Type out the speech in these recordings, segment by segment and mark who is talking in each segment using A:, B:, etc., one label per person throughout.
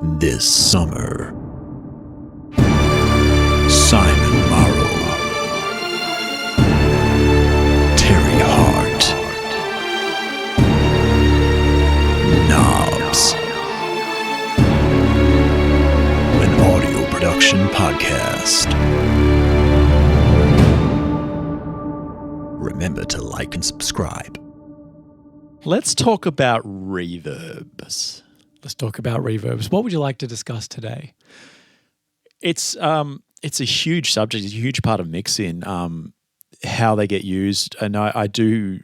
A: This summer, Simon Moro, Terry Hart, Knobs, an audio production podcast. Remember to like and subscribe.
B: Let's talk about reverbs.
C: Let's talk about reverbs. What would you like to discuss today?
B: It's a huge subject. It's a huge part of mixing, how they get used. And I do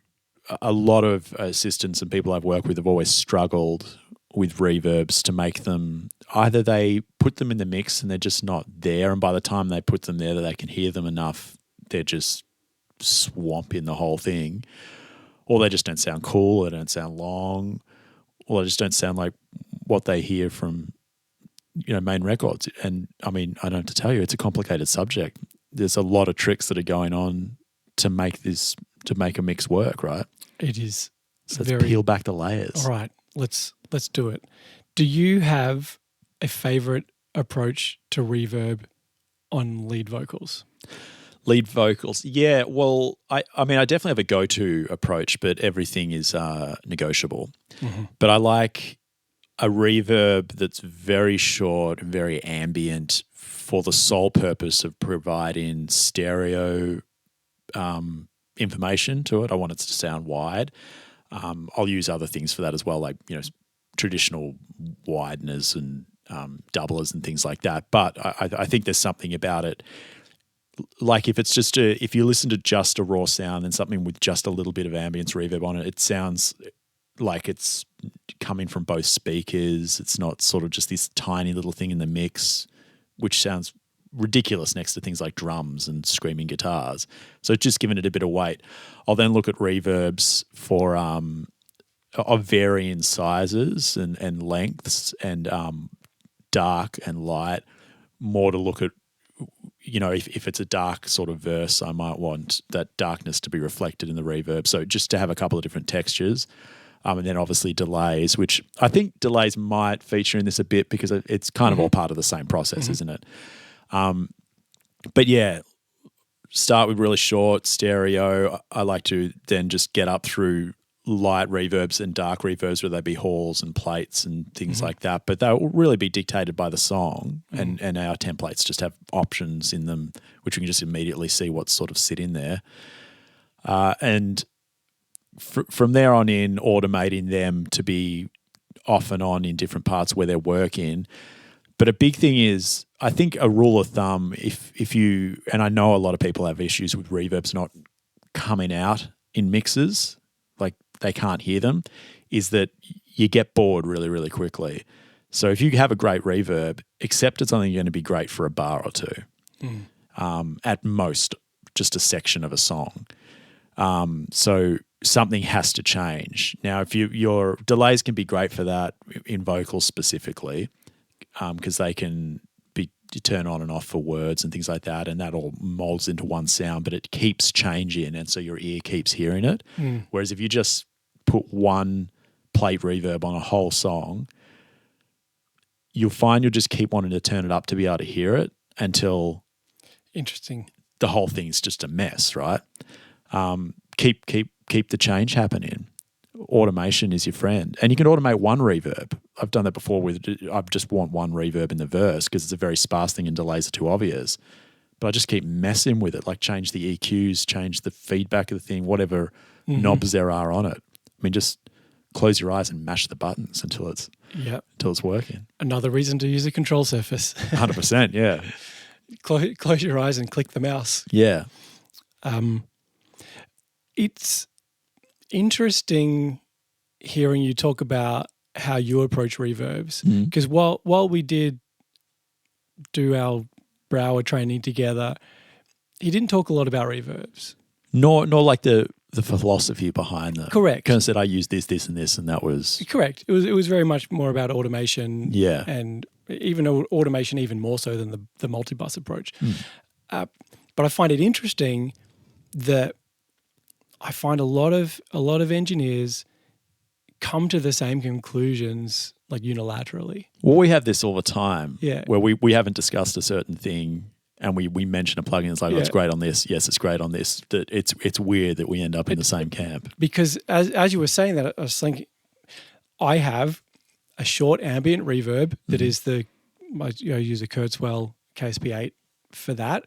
B: a lot of assistants and people I've worked with have always struggled with reverbs to make them either they put them in the mix and they're just not there, and by the time they put them there that they can hear them enough, they're just swamping the whole thing, or they just don't sound cool, they don't sound long, or they just don't sound like what they hear from, main records. And I mean, I don't have to tell you, it's a complicated subject. There's a lot of tricks that are going on to make a mix work, right?
C: It is.
B: So let's peel back the layers.
C: All right, let's do it. Do you have a favorite approach to reverb on lead vocals?
B: Lead vocals. Yeah, well, I mean, I definitely have a go-to approach, but everything is negotiable. Mm-hmm. But I like a reverb that's very short and very ambient for the sole purpose of providing stereo information to it. I want it to sound wide. I'll use other things for that as well, like, traditional wideners and doublers and things like that. But I think there's something about it. Like if it's just if you listen to just a raw sound and something with just a little bit of ambience reverb on it, it sounds like it's coming from both speakers. It's not sort of just this tiny little thing in the mix, which sounds ridiculous next to things like drums and screaming guitars. So just giving it a bit of weight. I'll then look at reverbs for of varying sizes and lengths and dark and light, more to look at. If it's a dark sort of verse, I might want that darkness to be reflected in the reverb. So just to have a couple of different textures. And then obviously delays, which I think delays might feature in this a bit because it's kind of all part of the same process, isn't it? But yeah, start with really short stereo. I like to then just get up through light reverbs and dark reverbs, whether they be halls and plates and things like that. But they'll really be dictated by the song, and our templates just have options in them, which we can just immediately see what's sort of sit in there. And from there on in, automating them to be off and on in different parts where they're working. But a big thing is, I think a rule of thumb, if you, and I know a lot of people have issues with reverbs not coming out in mixes, like they can't hear them, is that you get bored really, really quickly. So if you have a great reverb, accept it's only going to be great for a bar or two. At most, just a section of a song. So something has to change. Now, if your delays can be great for that in vocals specifically, because they can be turn on and off for words and things like that, and that all molds into one sound, but it keeps changing, and so your ear keeps hearing it. Whereas if you just put one plate reverb on a whole song, you'll find you'll just keep wanting to turn it up to be able to hear it until the whole thing's just a mess, right? Keep the change happening. Automation is your friend, and you can automate one reverb. I've done that before I just want one reverb in the verse because it's a very sparse thing and delays are too obvious. But I just keep messing with it, like change the EQs, change the feedback of the thing, whatever knobs there are on it. I mean, just close your eyes and mash the buttons until it's working. Another
C: reason to use a control surface.
B: 100%, yeah.
C: Close your eyes and click the mouse.
B: Yeah.
C: It's interesting hearing you talk about how you approach reverbs, because while we did do our Brower training together, he didn't talk a lot about reverbs.
B: Nor like the philosophy behind them.
C: Correct.
B: Kind of said I used this, and that was
C: correct. It was very much more about automation.
B: Yeah.
C: And even automation even more so than the multi-bus approach. But I find it interesting that I find a lot of engineers come to the same conclusions like unilaterally.
B: Well, we have this all the time.
C: Yeah.
B: Where we haven't discussed a certain thing and we mention a plugin. It's like, oh, it's great on this. Yes, it's great on this. That it's weird that we end up in the same camp.
C: Because as you were saying that, I was thinking, I have a short ambient reverb that is I use a Kurzweil KSP8 for that,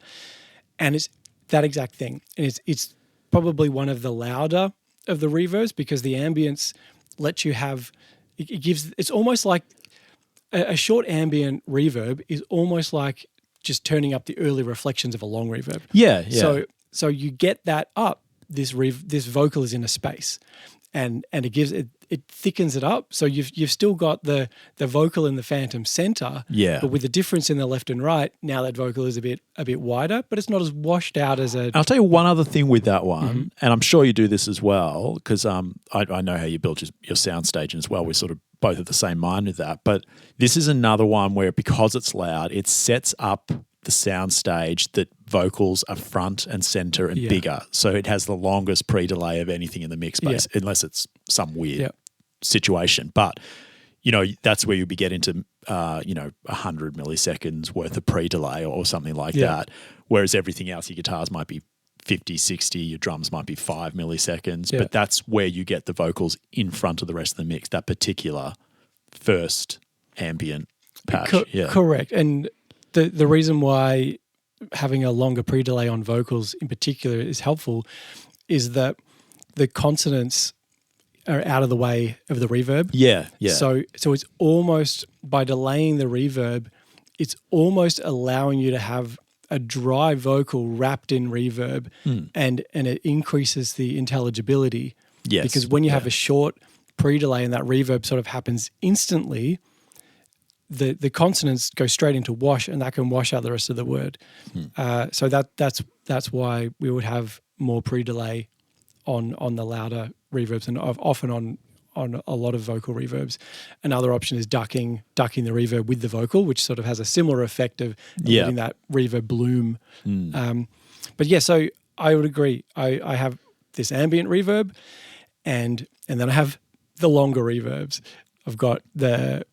C: and it's that exact thing. And it's probably one of the louder of the reverbs because the ambience lets you have. It gives. It's almost like a short ambient reverb is almost like just turning up the early reflections of a long reverb.
B: Yeah, yeah.
C: So you get that up. This vocal is in a space, and it thickens it up. So you've still got the vocal in the phantom center.
B: Yeah.
C: But with the difference in the left and right, now that vocal is a bit wider, but it's not as washed out as a.
B: I'll tell you one other thing with that one, and I'm sure you do this as well, because I know how you build your soundstage as well. We're sort of both of the same mind with that. But this is another one where because it's loud, it sets up the soundstage that vocals are front and center and bigger. So it has the longest pre-delay of anything in the mix space, unless it's some weird situation. But, that's where you'll be getting to, 100 milliseconds worth of pre-delay or something like that. Whereas everything else, your guitars might be 50, 60, your drums might be 5 milliseconds. But that's where you get the vocals in front of the rest of the mix, that particular first ambient patch.
C: Correct. And the reason why having a longer pre-delay on vocals in particular is helpful is that the consonants are out of the way of the reverb.
B: Yeah.
C: So it's almost, by delaying the reverb, it's almost allowing you to have a dry vocal wrapped in reverb and it increases the intelligibility.
B: Yes.
C: Because when you have a short pre-delay and that reverb sort of happens instantly, the consonants go straight into wash, and that can wash out the rest of the word. So that's why we would have more pre-delay on the louder reverbs, and often on a lot of vocal reverbs. Another option is ducking the reverb with the vocal, which sort of has a similar effect of letting that reverb bloom. So I would agree. I have this ambient reverb, and then I have the longer reverbs. I've got the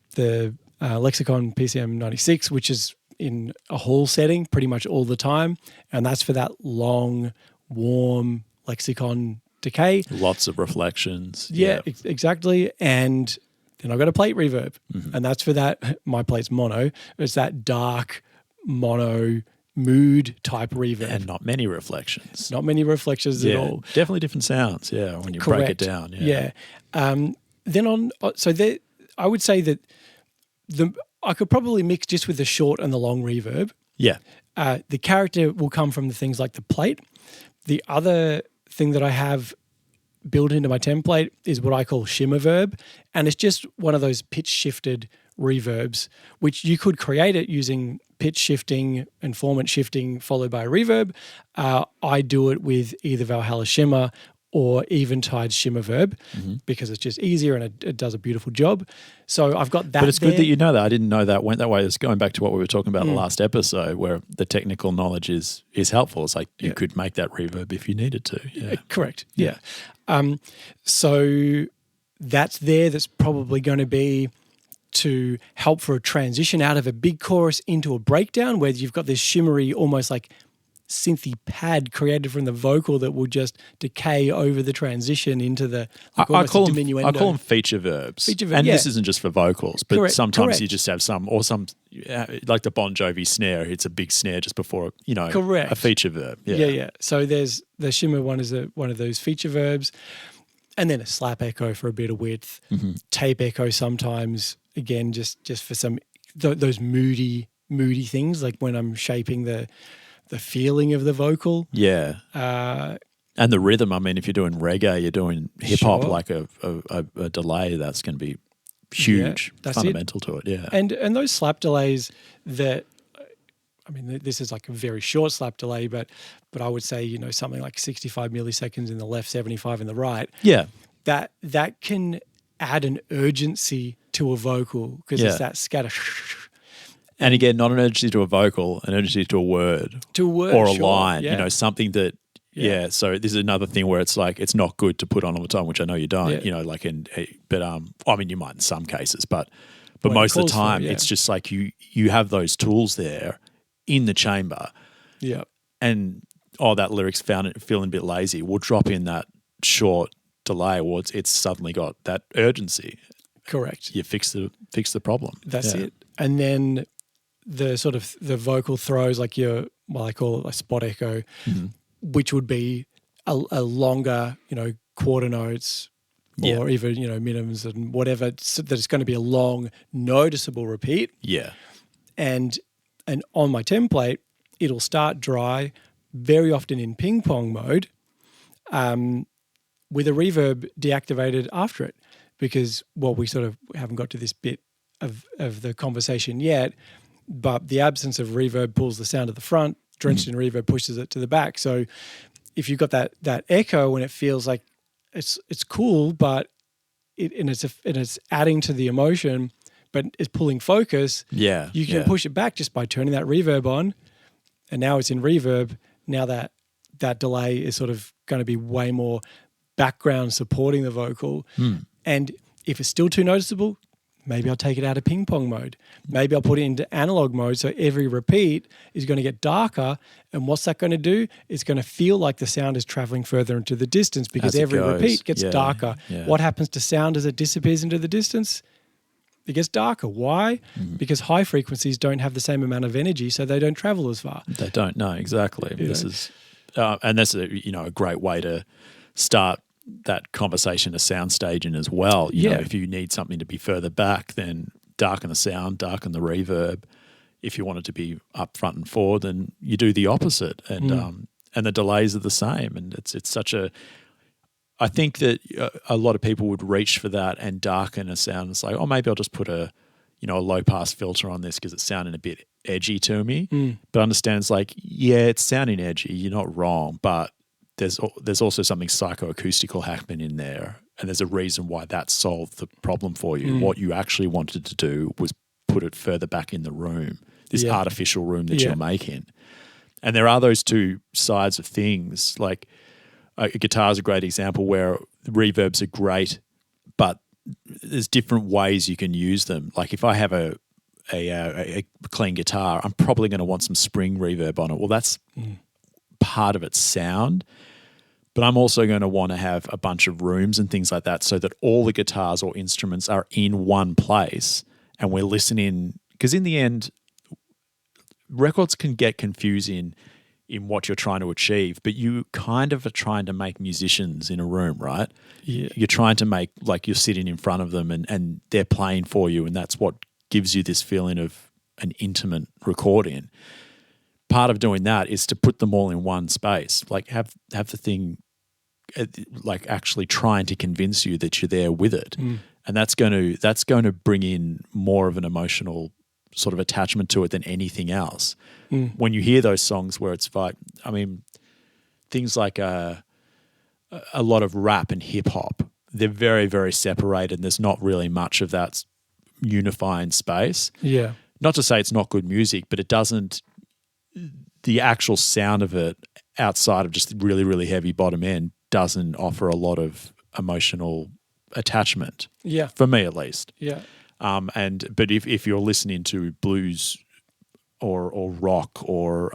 C: Lexicon PCM 96, which is in a hall setting pretty much all the time. And that's for that long, warm Lexicon decay.
B: Lots of reflections.
C: Yeah. Exactly. And then I've got a plate reverb. And that's for that, my plate's mono. It's that dark mono mood type reverb.
B: And not many reflections.
C: Not many reflections at all.
B: Definitely different sounds, when you break it down.
C: Yeah. Then I would say that I could probably mix just with the short and the long reverb.
B: Yeah.
C: The character will come from the things like the plate. The other thing that I have built into my template is what I call shimmer verb, and it's just one of those pitch shifted reverbs, which you could create it using pitch shifting and formant shifting followed by a reverb. I do it with either Valhalla Shimmer or Eventide Shimmer Verb because it's just easier and it does a beautiful job. So I've got that.
B: But it's good that you know that. I didn't know that went that way. It's going back to what we were talking about in the last episode, where the technical knowledge is helpful. It's like you could make that reverb if you needed to. Yeah.
C: Correct. Yeah. So that's there. That's probably going to be to help for a transition out of a big chorus into a breakdown where you've got this shimmery, almost like synthy pad created from the vocal that will just decay over the transition into the
B: I call them feature verbs. And this isn't just for vocals, but sometimes you just have some like the Bon Jovi snare. It's a big snare just before a feature verb.
C: Yeah. So there's the shimmer one is one of those feature verbs, and then a slap echo for a bit of width, tape echo sometimes. Again, just for some those moody things, like when I'm shaping the feeling of the vocal. Yeah.
B: And the rhythm, I mean, if you're doing reggae, you're doing hip-hop, like a delay, that's going to be huge, fundamental to it, yeah.
C: And those slap delays that, I mean, this is like a very short slap delay, but I would say, something like 65 milliseconds in the left, 75 in the right.
B: Yeah.
C: That can add an urgency to a vocal because it's that scatter.
B: And again, not an urgency to a vocal, an urgency to a word. Or a line, something that Yeah. So this is another thing where it's like it's not good to put on all the time, which I know you don't.
C: Yeah.
B: You know, like but I mean, you might in some cases, but
C: When it
B: most of the
C: calls for it,
B: time,
C: yeah.
B: it's just like you have those tools there in the chamber,
C: Yeah.
B: and that lyric's feeling a bit lazy. We'll drop in that short delay. Well, it's suddenly got that urgency.
C: Correct.
B: You fix the problem.
C: That's it. And then the sort of the vocal throws, like I call it a spot echo, which would be a longer, quarter notes or even, minimums and whatever, so that it's going to be a long, noticeable repeat.
B: Yeah.
C: And on my template, it'll start dry, very often in ping pong mode, with a reverb deactivated after it, because we sort of haven't got to this bit of the conversation yet, but the absence of reverb pulls the sound to the front, drenched in reverb pushes it to the back. So if you've got that echo and it feels like it's cool, but it's adding to the emotion, but it's pulling focus.
B: Yeah,
C: you can push it back just by turning that reverb on, and now it's in reverb. Now that delay is sort of going to be way more background supporting the vocal. And if it's still too noticeable, maybe I'll take it out of ping pong mode. Maybe I'll put it into analog mode, so every repeat is going to get darker. And what's that going to do? It's going to feel like the sound is traveling further into the distance, because
B: As it
C: every
B: goes.
C: repeat gets darker.
B: Yeah.
C: What happens to sound as it disappears into the distance? It gets darker. Why? Because high frequencies don't have the same amount of energy, so they don't travel as far.
B: They don't know exactly. This is, and that's a great way to start that conversation, a soundstage in as well. You know, if you need something to be further back, then darken the sound, darken the reverb. If you want it to be up front and forward, then you do the opposite. And the delays are the same. And it's such a. I think that a lot of people would reach for that and darken a sound. It's like, maybe I'll just put a low pass filter on this because it's sounding a bit edgy to me. But understand it's like, it's sounding edgy. You're not wrong, but there's also something psychoacoustical happening in there, and there's a reason why that solved the problem for you. What you actually wanted to do was put it further back in the room, this artificial room that you're making. And there are those two sides of things. Like a guitar is a great example where reverbs are great, but there's different ways you can use them. Like if I have a clean guitar, I'm probably going to want some spring reverb on it. Well, that's part of its sound, but I'm also going to want to have a bunch of rooms and things like that so that all the guitars or instruments are in one place and we're listening. Because in the end, records can get confusing in what you're trying to achieve, but you kind of are trying to make musicians in a room, right?
C: Yeah.
B: You're trying to make like you're sitting in front of them and they're playing for you, and that's what gives you this feeling of an intimate recording. Part of doing that is to put them all in one space, like have the thing like actually trying to convince you that you're there with it. And that's going to bring in more of an emotional sort of attachment to it than anything else. When you hear those songs where it's like, I mean, things like a lot of rap and hip hop, they're very, very separated, and there's not really much of that unifying space.
C: Yeah.
B: Not to say it's not good music, but it doesn't, the actual sound of it outside of just really, really heavy bottom end doesn't offer a lot of emotional attachment.
C: Yeah.
B: For me, at least.
C: Yeah.
B: But if you're listening to blues or rock or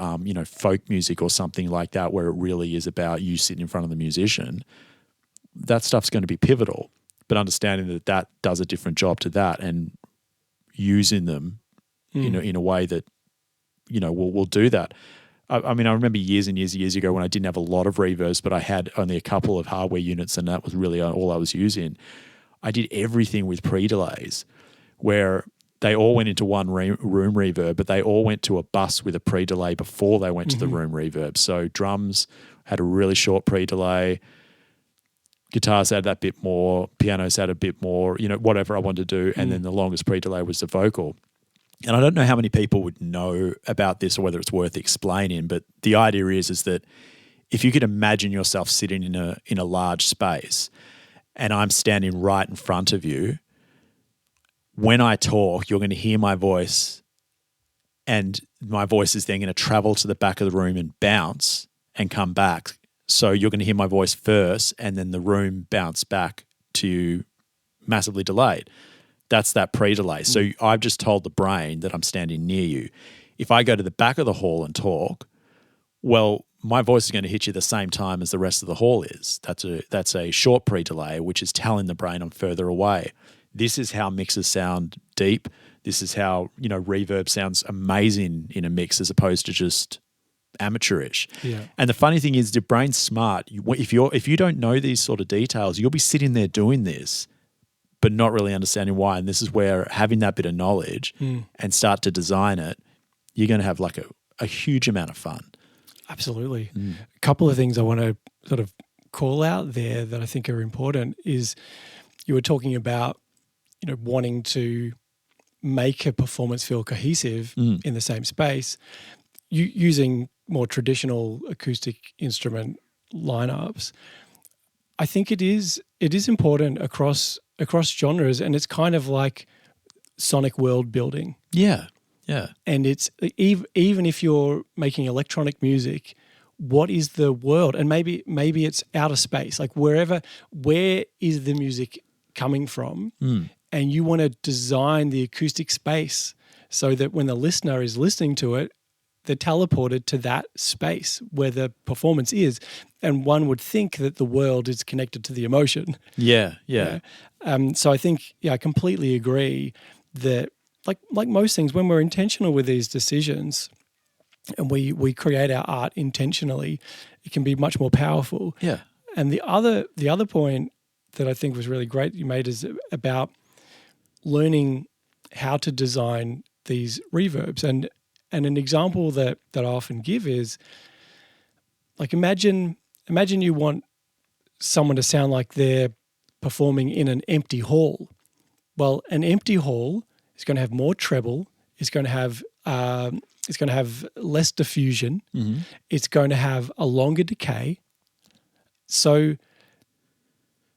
B: folk music or something like that, where it really is about you sitting in front of the musician, that stuff's going to be pivotal. But understanding that does a different job to that, and using them in a way that will do that. I mean, I remember years and years ago when I didn't have a lot of reverbs, but I had only a couple of hardware units, and that was really all I was using. I did everything with pre-delays, where they all went into one room reverb, but they all went to a bus with a pre-delay before they went to the room reverb. So drums had a really short pre-delay, guitars had that bit more, pianos had a bit more, whatever I wanted to do, and then the longest pre-delay was the vocal. And I don't know how many people would know about this or whether it's worth explaining, but the idea is that if you could imagine yourself sitting in a large space and I'm standing right in front of you, when I talk, you're going to hear my voice, and my voice is then going to travel to the back of the room and bounce and come back. So you're going to hear my voice first, and then the room bounce back to you massively delayed. That's that pre-delay. So I've just told the brain that I'm standing near you. If I go to the back of the hall and talk, well, my voice is going to hit you the same time as the rest of the hall is. That's a short pre-delay, which is telling the brain I'm further away. This is how mixes sound deep. This is how, reverb sounds amazing in a mix as opposed to just amateurish.
C: Yeah.
B: And the funny thing is, the brain's smart. If you don't know these sort of details, you'll be sitting there doing this, but not really understanding why. And this is where having that bit of knowledge and start to design it, you're going to have like a huge amount of fun.
C: Absolutely. A couple of things I want to sort of call out there that I think are important is you were talking about, wanting to make a performance feel cohesive in the same space, using more traditional acoustic instrument lineups. I think it is important across genres, and it's kind of like sonic world building.
B: Yeah. Yeah.
C: And it's even if you're making electronic music, what is the world? And maybe it's outer space, like where is the music coming from? And you want to design the acoustic space so that when the listener is listening to it, they're teleported to that space where the performance is. And one would think that the world is connected to the emotion.
B: Yeah.
C: So I think, I completely agree that like most things, when we're intentional with these decisions and we create our art intentionally, it can be much more powerful.
B: Yeah.
C: And the other point that I think was really great you made is about learning how to design these reverbs. And an example that I often give is, like, imagine you want someone to sound like they're performing in an empty hall. Well, an empty hall is going to have more treble. It's going to have less diffusion. It's going to have a longer decay. So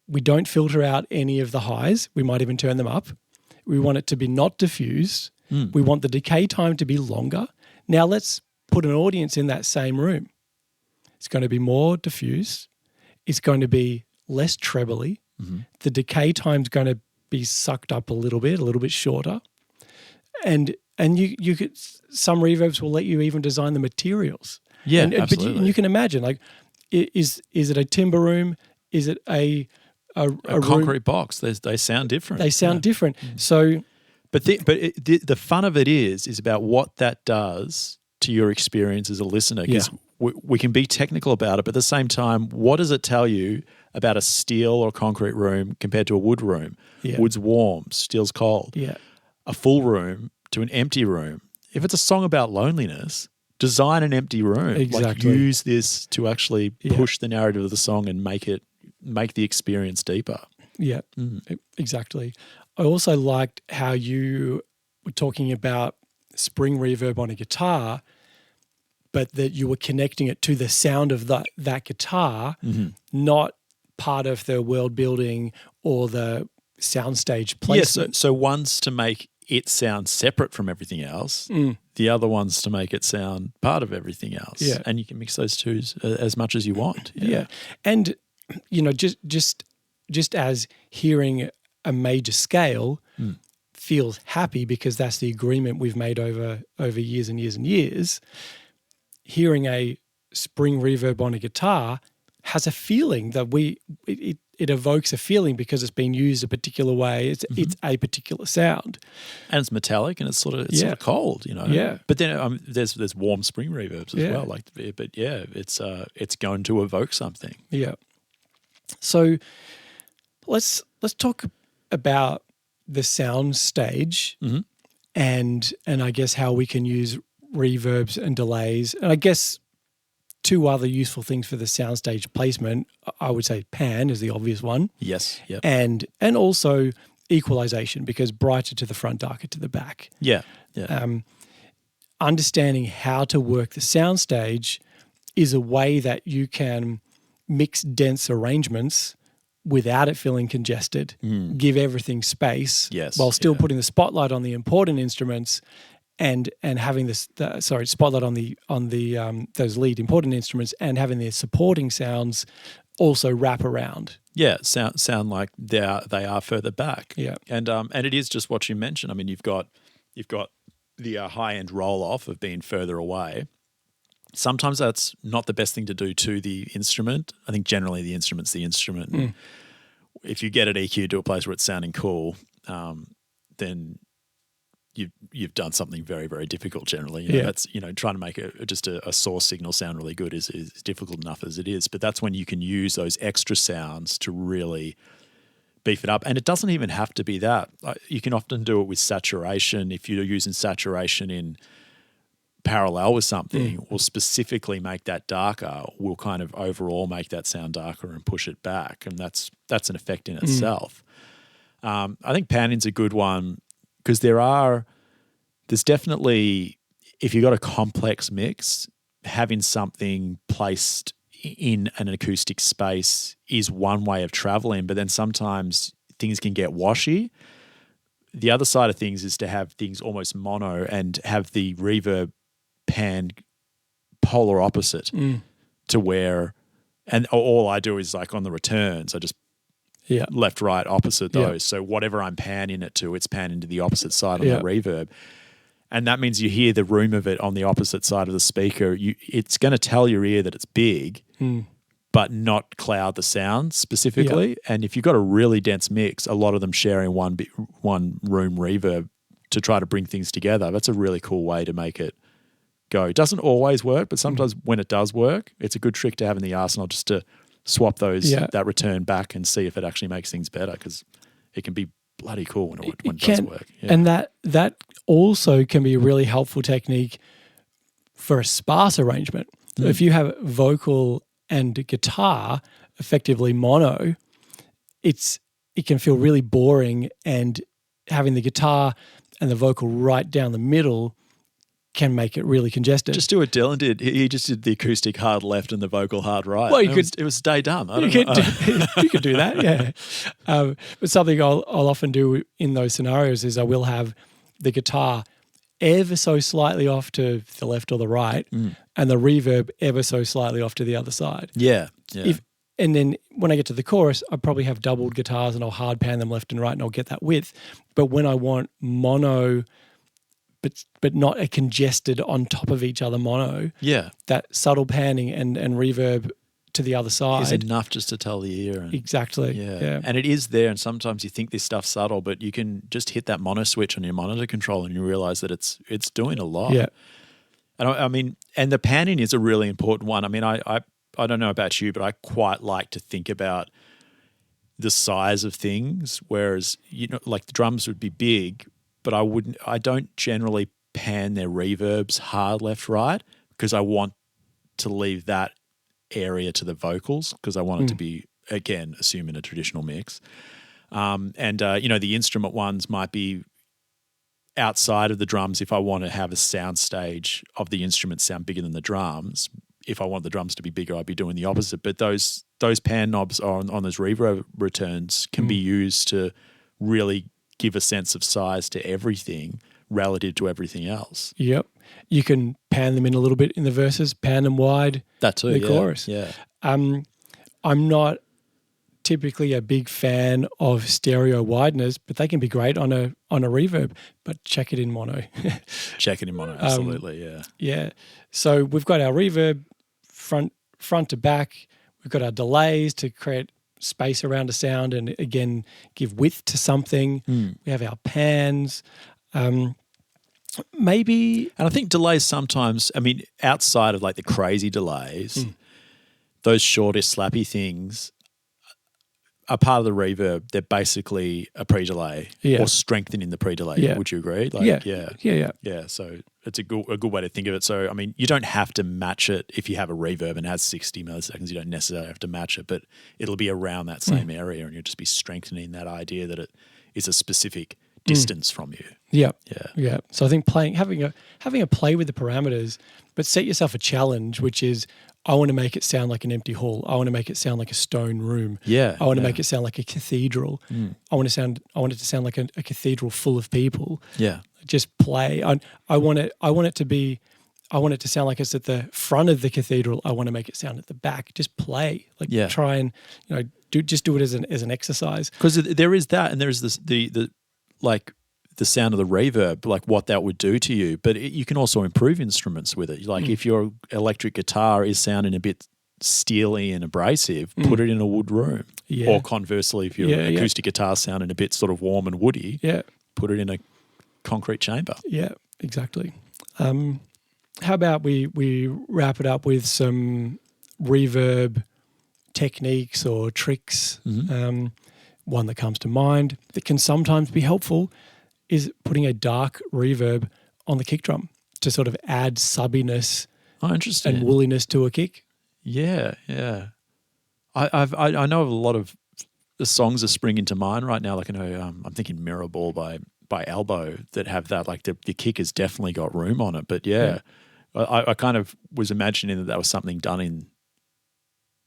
C: we don't filter out any of the highs. We might even turn them up. We want it to be not diffused. We want the decay time to be longer. Now let's put an audience in that same room. It's going to be more diffuse. It's going to be less trebly. The decay time's going to be sucked up a little bit shorter. And you could, some reverbs will let you even design the materials.
B: Yeah,
C: But
B: absolutely.
C: you can imagine, like, is it a timber room? Is it a
B: concrete
C: room?
B: box? They sound different.
C: They sound different. So,
B: the fun of it is about what that does to your experience as a listener. Because we can be technical about it, but at the same time, what does it tell you about a steel or concrete room compared to a wood room?
C: Yeah.
B: Wood's warm, steel's cold.
C: yeah,
B: A full room to an empty room. If it's a song about loneliness, design an empty room.
C: Exactly.
B: Like, use this to actually push the narrative of the song and make the experience deeper.
C: yeah, exactly. I also liked how you were talking about spring reverb on a guitar, but that you were connecting it to the sound of that guitar, not part of the world building or the soundstage placement.
B: Yeah, so one's to make it sound separate from everything else. The other one's to make it sound part of everything else.
C: Yeah.
B: And you can mix those two as much as you want.
C: Yeah. And, just as hearing a major scale feels happy because that's the agreement we've made over years and years and years, hearing a spring reverb on a guitar has a feeling that it evokes a feeling because it's been used a particular way. It's a particular sound,
B: And it's metallic and it's sort of cold,
C: Yeah.
B: But then there's warm spring reverbs as well. It's going to evoke something.
C: Yeah. So let's talk about the sound stage and I guess how we can use reverbs and delays. And I guess two other useful things for the soundstage placement, I would say pan is the obvious one.
B: Yes. Yep.
C: And also equalization, because brighter to the front, darker to the back.
B: Yeah. Yeah.
C: Understanding how to work the soundstage is a way that you can mix dense arrangements without it feeling congested, give everything space
B: Yes,
C: while still putting the spotlight on the important instruments and having this spotlight on the those lead important instruments, and having their supporting sounds also wrap around.
B: Yeah, sound like they are further back.
C: Yeah,
B: and it is just what you mentioned. I mean, you've got the high end roll off of being further away. Sometimes that's not the best thing to do to the instrument. I think generally the instrument's the instrument. And if you get it EQ'd to a place where it's sounding cool, then you've done something very, very difficult generally. That's, trying to make just a source signal sound really good is difficult enough as it is. But that's when you can use those extra sounds to really beef it up. And it doesn't even have to be that. You can often do it with saturation. If you're using saturation in parallel with something, will specifically make that darker, will kind of overall make that sound darker and push it back. And that's an effect in itself. I think panning's a good one because there's definitely, if you've got a complex mix, having something placed in an acoustic space is one way of traveling, but then sometimes things can get washy. The other side of things is to have things almost mono and have the reverb pan polar opposite to where, and all I do is like on the returns, I just left, right, opposite those. Yeah. So whatever I'm panning it to, it's panning to the opposite side on the reverb. And that means you hear the room of it on the opposite side of the speaker. It's going to tell your ear that it's big, but not cloud the sound specifically. Yeah. And if you've got a really dense mix, a lot of them sharing one room reverb to try to bring things together, that's a really cool way to make it go. It doesn't always work, but sometimes when it does work, it's a good trick to have in the arsenal just to swap that return back and see if it actually makes things better, because it can be bloody cool when it does work. Yeah.
C: And that also can be a really helpful technique for a sparse arrangement. So if you have vocal and guitar effectively mono, it can feel really boring, and having the guitar and the vocal right down the middle can make it really congested.
B: Just do what Dylan did. He just did the acoustic hard left and the vocal hard right.
C: Well,
B: it was day dumb.
C: You could do that, yeah. But something I'll often do in those scenarios is I will have the guitar ever so slightly off to the left or the right, and the reverb ever so slightly off to the other side.
B: Yeah.
C: And then when I get to the chorus, I probably have doubled guitars and I'll hard pan them left and right and I'll get that width. But when I want mono, but not a congested on top of each other mono, that subtle panning and reverb to the other side
B: is enough just to tell the ear.
C: Exactly.
B: Yeah. And it is there, and sometimes you think this stuff's subtle, but you can just hit that mono switch on your monitor control and you realize that it's doing a lot.
C: Yeah.
B: And I mean, and the panning is a really important one. I mean, I don't know about you, but I quite like to think about the size of things, whereas, like the drums would be big, but I don't generally pan their reverbs hard left, right, because I want to leave that area to the vocals, because I want it to be, again, assuming a traditional mix. The instrument ones might be outside of the drums if I want to have a soundstage of the instruments sound bigger than the drums. If I want the drums to be bigger, I'd be doing the opposite. But those pan knobs on those reverb returns can be used to really give a sense of size to everything relative to everything else.
C: Yep. You can pan them in a little bit in the verses, pan them wide.
B: That too,
C: the chorus.
B: Yeah.
C: I'm not typically a big fan of stereo wideners, but they can be great on a reverb, but check it in mono.
B: Check it in mono, absolutely, yeah.
C: Yeah. So we've got our reverb front to back. We've got our delays to create space around a sound and, again, give width to something. We have our pans. Maybe...
B: And I think delays sometimes, I mean, outside of like the crazy delays, those shortest slappy things are part of the reverb. They're basically a pre-delay or strengthening the pre-delay. Yeah. Would you agree? Yeah. So it's a good way to think of it. So, I mean, you don't have to match it if you have a reverb and it has 60 milliseconds. You don't necessarily have to match it, but it'll be around that same area, and you'll just be strengthening that idea that it is a specific distance from you.
C: Yeah. So I think having a play with the parameters, but set yourself a challenge, which is I want to make it sound like an empty hall. I want to make it sound like a stone room.
B: Yeah.
C: I want to make it sound like a cathedral. I want it to sound like a cathedral full of people.
B: Yeah.
C: Just play. I want it to sound like it's at the front of the cathedral. I want to make it sound at the back. Just play. Try and do it as an exercise.
B: Because there is that, and there is this the sound of the reverb, like what that would do to you. But you can also improve instruments with it. Like if your electric guitar is sounding a bit steely and abrasive, put it in a wood room.
C: Yeah.
B: Or conversely, if your acoustic guitar sounding a bit sort of warm and woody, put it in a concrete chamber.
C: Yeah, exactly. How about we wrap it up with some reverb techniques or tricks? One that comes to mind that can sometimes be helpful is putting a dark reverb on the kick drum to sort of add subbiness
B: interesting.
C: and woolliness to a kick.
B: Yeah, yeah. I know of a lot of the songs that spring into mind right now. Like I know I'm thinking Mirror Ball by Elbow that have that, like the kick has definitely got room on it. But I kind of was imagining that was something done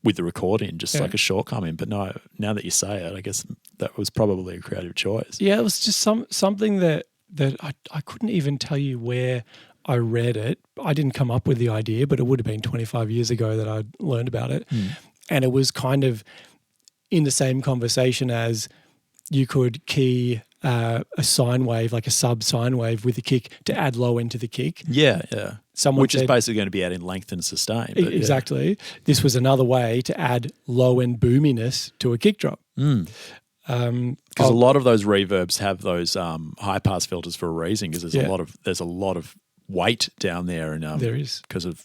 B: with the recording, just like a shortcoming. But no, now that you say it, I guess that was probably a creative choice.
C: Yeah, it was just something that I couldn't even tell you where I read it. I didn't come up with the idea, but it would have been 25 years ago that I learned about it. And it was kind of in the same conversation as you could key a sine wave, like a sub sine wave with the kick to add low end to the kick.
B: Yeah, yeah.
C: Someone
B: is basically going to be adding length and sustain. But
C: exactly. Yeah. This was another way to add low end boominess to a kick drum.
B: Because a lot of those reverbs have those high pass filters for a reason, because there's a lot of weight down there, and
C: there is
B: because of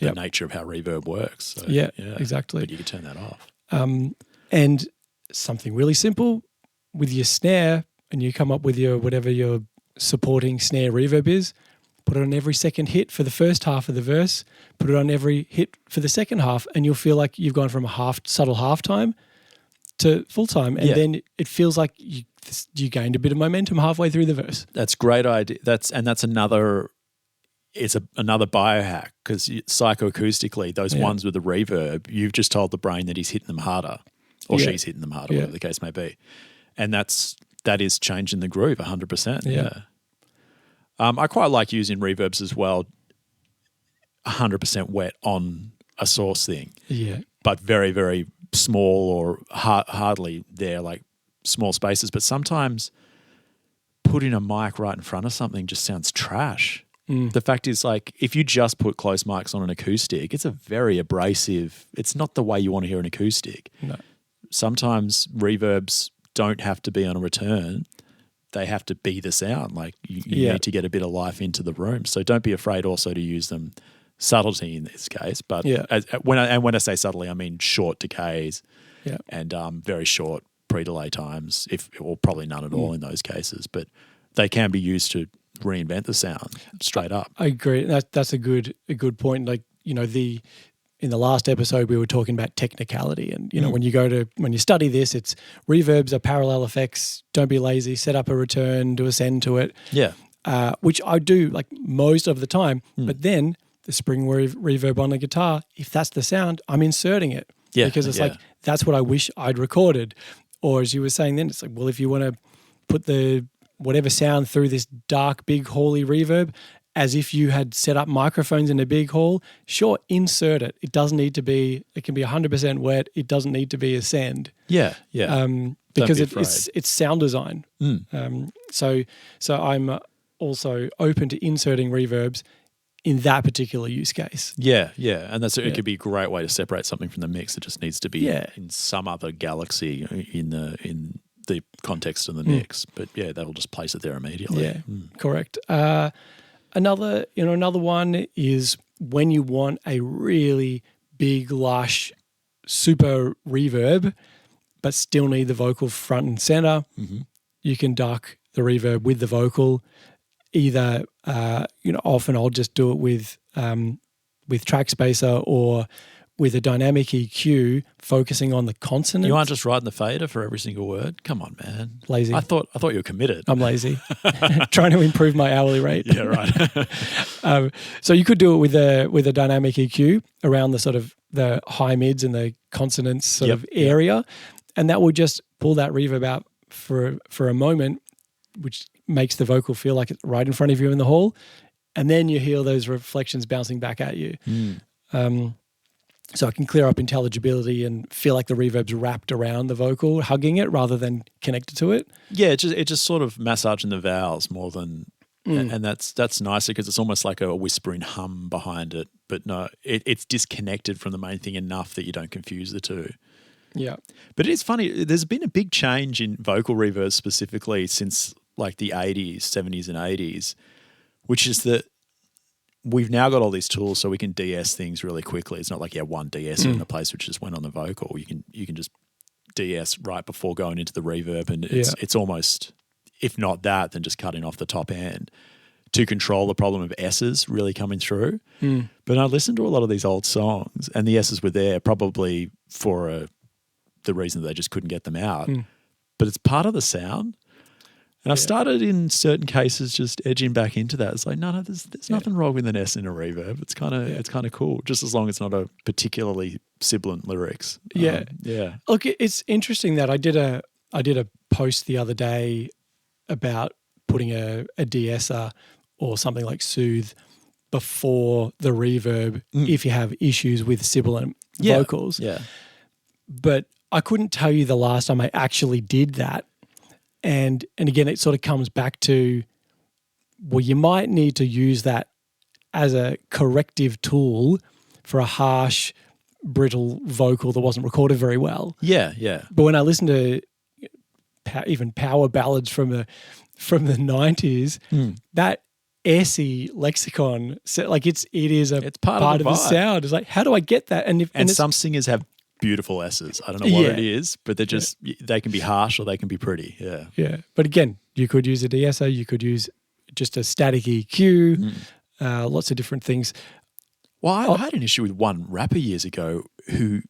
B: the nature of how reverb works. So,
C: exactly.
B: But you can turn that off.
C: And something really simple with your snare, and you come up with whatever your supporting snare reverb is. Put it on every second hit for the first half of the verse. Put it on every hit for the second half, and you'll feel like you've gone from a subtle half time to full time, and then it feels like you gained a bit of momentum halfway through the verse.
B: That's a great idea. That's another. It's another biohack, because psychoacoustically, those ones with the reverb, you've just told the brain that he's hitting them harder, or she's hitting them harder, whatever the case may be, and that is changing the groove 100%. Yeah. I quite like using reverbs as well, 100% wet on a source thing.
C: Yeah.
B: But very, very small or hardly there, like small spaces. But sometimes putting a mic right in front of something just sounds trash. The fact is, like, if you just put close mics on an acoustic, it's a very abrasive, it's not the way you want to hear an acoustic.
C: No.
B: Sometimes reverbs don't have to be on a return. They have to be the sound. Like you need to get a bit of life into the room. So don't be afraid also to use them. Subtlety in this case, but when I say subtly, I mean short decays and very short pre-delay times, or probably none at all in those cases. But they can be used to reinvent the sound straight up.
C: I agree. That's a good point. Like, in the last episode, we were talking about technicality, and when you study this, it's reverbs are parallel effects. Don't be lazy. Set up a return, do a send to it. Yeah, which I do like most of the time. But then the spring reverb on the guitar, if that's the sound, I'm inserting it. Yeah, because it's like that's what I wish I'd recorded. Or as you were saying, then it's like, well, if you want to put the whatever sound through this dark, big, hally reverb, as if you had set up microphones in a big hall, sure, insert it. It doesn't need to be, it can be 100% wet. It doesn't need to be a send.
B: Yeah, yeah.
C: Because it's sound design. So I'm also open to inserting reverbs in that particular use case.
B: Yeah, yeah. And it could be a great way to separate something from the mix. It just needs to be in some other galaxy in the context of the mix. But yeah, that'll just place it there immediately.
C: Yeah, correct. Another one is when you want a really big, lush, super reverb, but still need the vocal front and center. You can duck the reverb with the vocal. Either, often I'll just do it with track spacer, or with a dynamic EQ focusing on the consonants.
B: You aren't just writing the fader for every single word? Come on, man.
C: Lazy.
B: I thought you were committed.
C: I'm lazy. Trying to improve my hourly rate.
B: Yeah, right.
C: So you could do it with a dynamic EQ around the sort of the high mids and the consonants sort of area, and that will just pull that reverb out for a moment, which makes the vocal feel like it's right in front of you in the hall, and then you hear those reflections bouncing back at you. So I can clear up intelligibility and feel like the reverb's wrapped around the vocal, hugging it rather than connected to it.
B: Yeah, it just sort of massaging the vowels more than, and that's nicer because it's almost like a whispering hum behind it. But no, it's disconnected from the main thing enough that you don't confuse the two.
C: Yeah.
B: But it is funny. There's been a big change in vocal reverb specifically since like the 80s, 70s and 80s, which is that we've now got all these tools so we can DS things really quickly. It's not like you have one DS in the place which just went on the vocal. You can just DS right before going into the reverb, and it's almost, if not that, then just cutting off the top end to control the problem of S's really coming through. But I listened to a lot of these old songs and the S's were there probably for the reason that they just couldn't get them out. But it's part of the sound. And I've started in certain cases just edging back into that. It's like, no, there's nothing wrong with an S in a reverb. It's kind of cool, just as long as it's not a particularly sibilant lyrics.
C: Yeah.
B: Yeah.
C: Look, it's interesting that I did a post the other day about putting a de-esser or something like Soothe before the reverb if you have issues with sibilant vocals.
B: Yeah.
C: But I couldn't tell you the last time I actually did that. And again, it sort of comes back to, well, you might need to use that as a corrective tool for a harsh, brittle vocal that wasn't recorded very well.
B: Yeah, yeah.
C: But when I listen to even power ballads from the 90s, that S-y lexicon, like it is a part of the sound. It's like, how do I get that?
B: And some singers have beautiful S's. I don't know what it is, but they're just they can be harsh or they can be pretty. Yeah.
C: Yeah. But again, you could use a de-esser, you could use just a static EQ, lots of different things.
B: Well, I had an issue with one rapper years ago who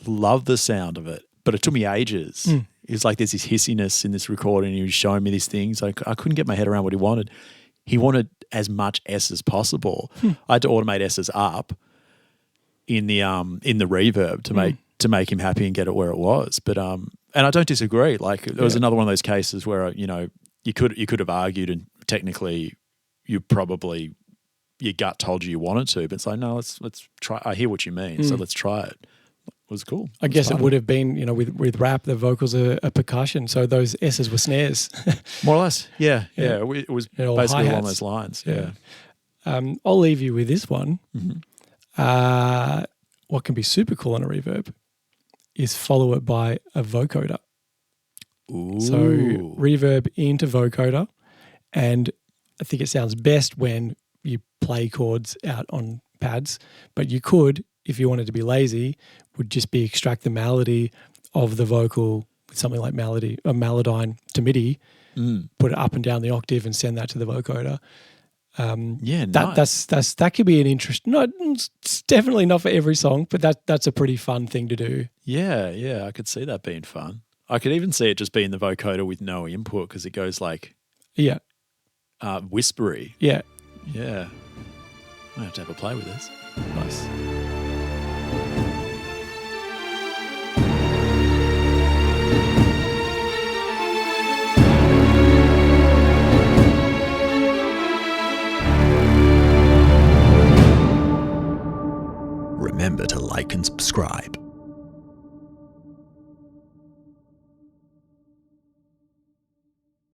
B: loved the sound of it, but it took me ages. It's like there's this hissiness in this recording. He was showing me these things. I couldn't get my head around what he wanted. He wanted as much S as possible. I had to automate S's up in the reverb to make him happy and get it where it was. But and I don't disagree. Like there was another one of those cases where you could have argued and technically your gut told you wanted to, but it's like, no, let's try. I hear what you mean, so let's try it. It was cool.
C: I guess it would have been, with rap, the vocals are percussion, so those S's were snares.
B: More or less. Yeah. It was basically along those lines. Yeah.
C: I'll leave you with this one. What can be super cool on a reverb is follow it by a vocoder.
B: Ooh.
C: So reverb into vocoder, and I think it sounds best when you play chords out on pads, but you could, if you wanted to be lazy, would just be extract the melody of the vocal with something like Melodyne to MIDI, put it up and down the octave and send that to the vocoder.
B: Nice.
C: That could be an interest. No, it's definitely not for every song, but that's a pretty fun thing to do.
B: Yeah, I could see that being fun. I could even see it just being the vocoder with no input because it goes like whispery.
C: Yeah.
B: I have to have a play with this.
C: Nice.
A: Remember to like and subscribe.